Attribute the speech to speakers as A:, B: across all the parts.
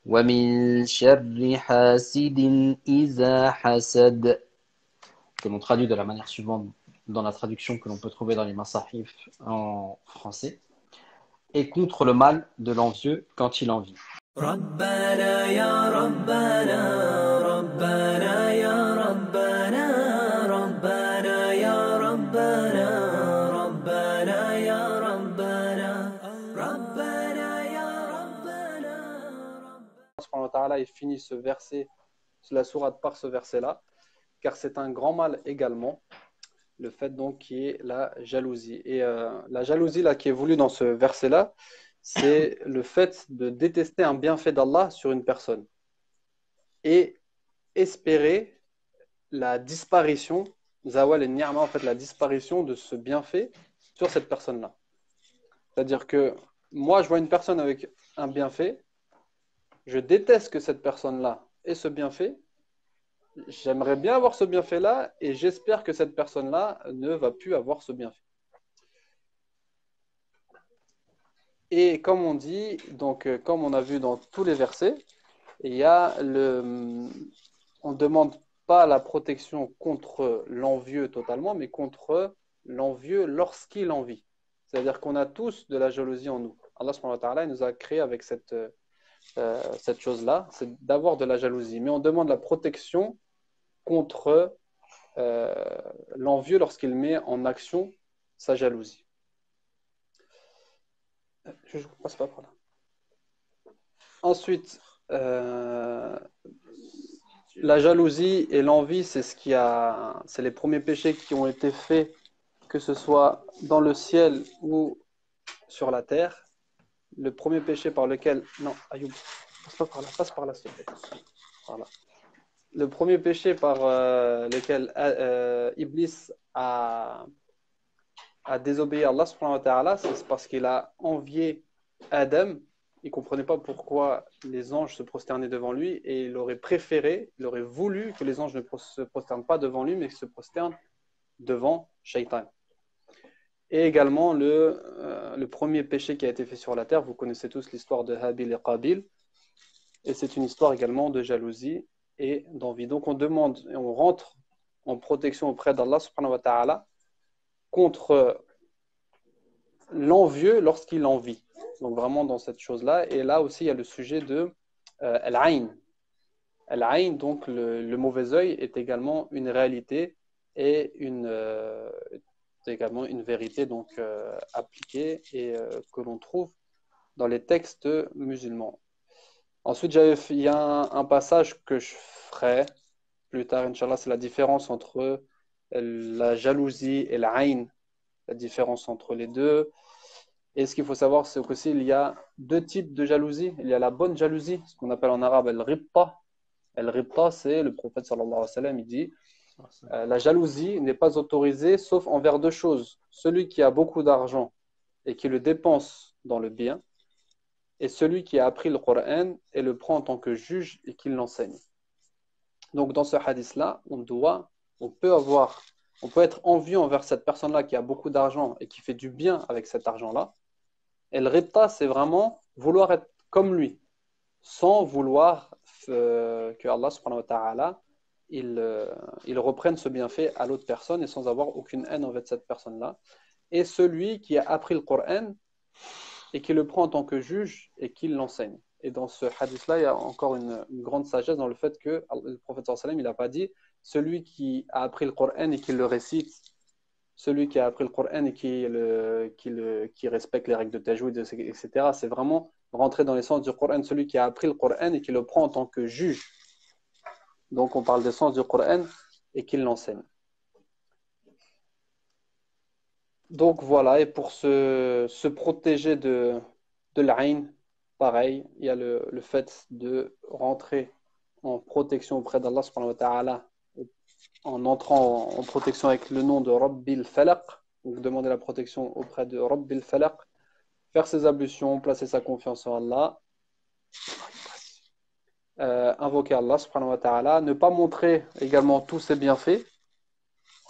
A: وَمِن شَرِّ حَاسِدٍ إِذَا حَسَدَ, que l'on traduit de la manière suivante dans la traduction que l'on peut trouver dans les Masahif en français, et contre le mal de l'envieux quand il envie.
B: ربنا يا ربنا ربنا يا ربنا ربنا يا ربنا ربنا يا ربنا ربنا يا ربنا.
C: Subhanahu wa ta'ala, il finit ce verset, la sourate par ce verset-là, car c'est un grand mal également, le fait donc qui est la jalousie. Et la jalousie là qui est voulue dans ce verset-là, c'est le fait de détester un bienfait d'Allah sur une personne et espérer la disparition, zawal et ni'ma, en fait la disparition de ce bienfait sur cette personne-là. C'est-à-dire que moi je vois une personne avec un bienfait, je déteste que cette personne-là ait ce bienfait, j'aimerais bien avoir ce bienfait-là et j'espère que cette personne-là ne va plus avoir ce bienfait. Et comme on dit, donc comme on a vu dans tous les versets, il y a on ne demande pas la protection contre l'envieux totalement, mais contre l'envieux lorsqu'il envie. C'est-à-dire qu'on a tous de la jalousie en nous. Allah subhanahu wa ta'ala il nous a créé avec cette chose-là, c'est d'avoir de la jalousie. Mais on demande la protection contre l'envieux lorsqu'il met en action sa jalousie. Je passe pas par là. Ensuite, la jalousie et l'envie, c'est les premiers péchés qui ont été faits, que ce soit dans le ciel ou sur la terre. Le premier péché par lequel... Non, Ayoub, passe pas par là, passe par là, s'il te plaît. Voilà. Le premier péché par lequel Iblis a désobéi à Allah subhanahu wa ta'ala, c'est parce qu'il a envié Adam. Il ne comprenait pas pourquoi les anges se prosternaient devant lui et il aurait préféré, il aurait voulu que les anges ne se prosternent pas devant lui mais se prosternent devant Shaitan. Et également le premier péché qui a été fait sur la terre, vous connaissez tous l'histoire de Habil et Qabil, et c'est une histoire également de jalousie et d'envie. Donc on demande et on rentre en protection auprès d'Allah subhanahu wa ta'ala contre l'envieux lorsqu'il envie. Donc vraiment dans cette chose-là. Et là aussi, il y a le sujet de Al-Ayn. Al-Ayn, donc le mauvais œil, est également une réalité et également une vérité donc appliquée et que l'on trouve dans les textes musulmans. Ensuite, il y a un passage que je ferai plus tard, Inch'Allah, c'est la différence entre la jalousie et l'Ayn, la différence entre les deux. Et ce qu'il faut savoir, c'est qu'aussi il y a deux types de jalousie. Il y a la bonne jalousie, ce qu'on appelle en arabe al-ribta. Al-ribta, c'est le prophète sallallahu alayhi wa sallam, il dit la jalousie n'est pas autorisée sauf envers deux choses. Celui qui a beaucoup d'argent et qui le dépense dans le bien, et celui qui a appris le Coran et le prend en tant que juge et qui l'enseigne. Donc dans ce hadith-là, on peut être envieux envers cette personne-là qui a beaucoup d'argent et qui fait du bien avec cet argent-là. Et le ribta, c'est vraiment vouloir être comme lui, sans vouloir que Allah subhanahu wa ta'ala il reprenne ce bienfait à l'autre personne et sans avoir aucune haine envers cette personne-là. Et celui qui a appris le Coran et qui le prend en tant que juge et qui l'enseigne. Et dans ce hadith-là, il y a encore une grande sagesse dans le fait que le prophète sallallahu alayhi wa sallam, il n'a pas dit celui qui a appris le Coran et qui le récite, celui qui a appris le Coran et qui respecte les règles de tajwid, etc. C'est vraiment rentrer dans l'essence du Coran, celui qui a appris le Coran et qui le prend en tant que juge. Donc on parle de l'essence du Coran et qui l'enseigne. Donc voilà, et pour se protéger de l'ayn, pareil, il y a le fait de rentrer en protection auprès d'Allah subhanahu wa ta'ala en entrant en protection avec le nom de Rabbil Falaq, donc demander la protection auprès de Rabbil Falaq, faire ses ablutions, placer sa confiance en Allah, invoquer Allah subhanahu wa ta'ala, ne pas montrer également tous ses bienfaits,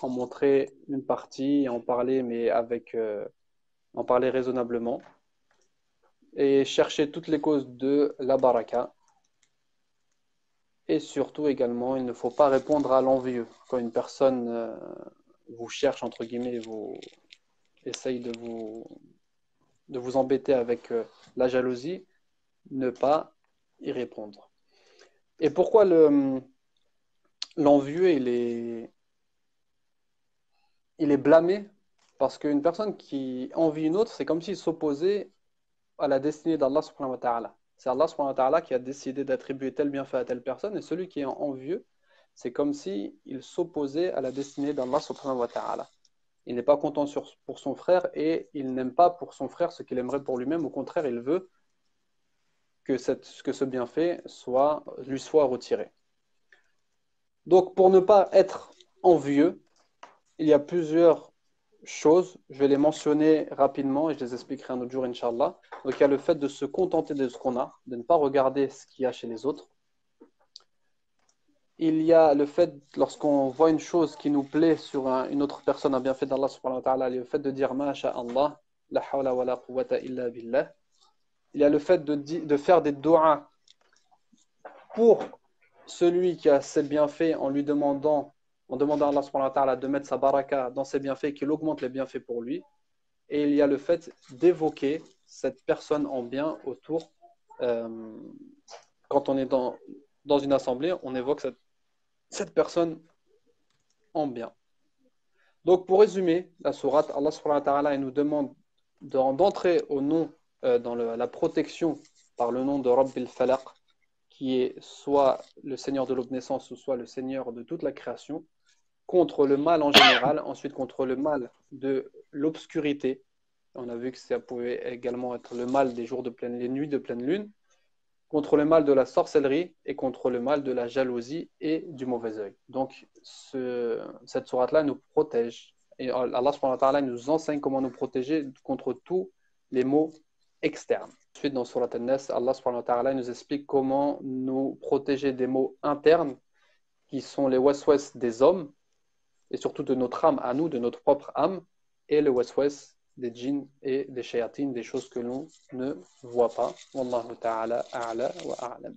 C: en montrer une partie, en parler, mais en parler raisonnablement, et chercher toutes les causes de la baraka, Et surtout également, il ne faut pas répondre à l'envieux. Quand une personne vous cherche, entre guillemets, vous essaye de vous embêter avec la jalousie, ne pas y répondre. Et pourquoi l'envieux, il est blâmé? Parce qu'une personne qui envie une autre, c'est comme s'il s'opposait à la destinée d'Allah subhanahu wa ta'ala. C'est Allah subhanahu wa ta'ala qui a décidé d'attribuer tel bienfait à telle personne, et celui qui est envieux, c'est comme s'il s'opposait à la destinée d'Allah subhanahu wa ta'ala. Il n'est pas content pour son frère et il n'aime pas pour son frère ce qu'il aimerait pour lui-même. Au contraire, il veut que ce bienfait lui soit retiré. Donc, pour ne pas être envieux, il y a plusieurs choses. Je vais les mentionner rapidement et je les expliquerai un autre jour, Inch'Allah. Donc, il y a le fait de se contenter de ce qu'on a, de ne pas regarder ce qu'il y a chez les autres. Il y a le fait, lorsqu'on voit une chose qui nous plaît sur une autre personne, un bienfait d'Allah subhanahu wa ta'ala, le fait de dire Ma sha'Allah, la hawla wa la quwwata illa billah. Il y a le fait de faire des du'as pour celui qui a ses bienfaits en demandant à Allah subhanahu wa ta'ala de mettre sa baraka dans ses bienfaits, qu'il augmente les bienfaits pour lui. Et il y a le fait d'évoquer cette personne en bien autour. Quand on est dans une assemblée, on évoque cette personne en bien. Donc pour résumer la sourate, Allah subhanahu wa ta'ala il nous demande d'entrer au nom, dans la protection par le nom de Rabbil Falaq, qui est soit le Seigneur de l'obnaissance ou soit le Seigneur de toute la création, contre le mal en général, ensuite contre le mal de l'obscurité. On a vu que ça pouvait également être le mal des jours les nuits de pleine lune, contre le mal de la sorcellerie et contre le mal de la jalousie et du mauvais œil. Donc, cette sourate-là nous protège. Et Allah subhanahu wa ta'ala nous enseigne comment nous protéger contre tous les maux externes. Ensuite, dans Surat An-Nas, Allah subhanahu wa ta'ala nous explique comment nous protéger des maux internes qui sont les waswas des hommes et surtout de notre âme à nous, de notre propre âme, et le waswas des djinns et des shayatines, des choses que l'on ne voit pas. Wallahu ta'ala a'la wa a'lam.